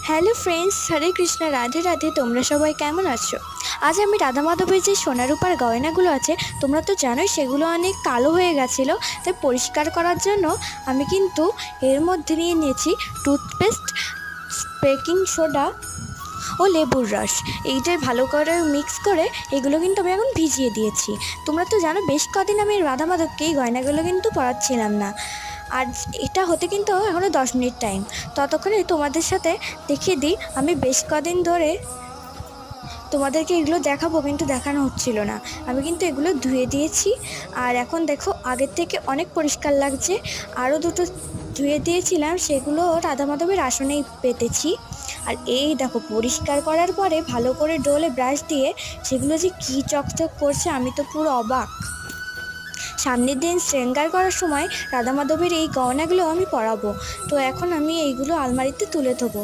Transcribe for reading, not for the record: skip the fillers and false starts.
Hello friends, হরে কৃষ্ণ, রাধে রাধে। তোমরা সবাই কেমন আছো? আজ আমি রাধা মাধবের যে সোনা রূপার গয়নাগুলো আছে, তোমরা তো জানোই সেগুলো অনেক কালো হয়ে গেছিলো। তাই পরিষ্কার করার জন্য আমি কিন্তু এর মধ্যে নিয়ে নিয়েছি টুথপেস্ট, বেকিং সোডা ও লেবুর রস। এইটাই ভালো করে মিক্স করে এগুলো কিন্তু আমি এখন ভিজিয়ে দিয়েছি। তোমরা তো জানো বেশ কদিন আমি রাধা মাধবকে এই গয়নাগুলো কিন্তু পরাচ্ছিলাম না। আর এটা হতে কিন্তু এখনও 10 মিনিট টাইম। ততক্ষণে তোমাদের সাথে দেখিয়ে দিই আমি বেশ কদিন ধরে তোমাদেরকে এগুলো দেখাবো, কিন্তু দেখানো হচ্ছিল না। আমি কিন্তু এগুলো ধুয়ে দিয়েছি, আর এখন দেখো আগের থেকে অনেক পরিষ্কার লাগছে। আরও দুটো ধুয়ে দিয়েছিলাম, সেগুলো রাধা মাধবের আসনেই পেতেছি। আর এই দেখো পরিষ্কার করার পরে ভালো করে ডোলে ব্রাশ দিয়ে সেগুলো যে কী চকচক করছে, আমি তো পুরো অবাক। সামনের দিন শৃঙ্গার করার সময় রাধা মাধবের এই গয়নাগুলো আমি পরাবো। তো এখন আমি এইগুলো আলমারিতে তুলে দেবো।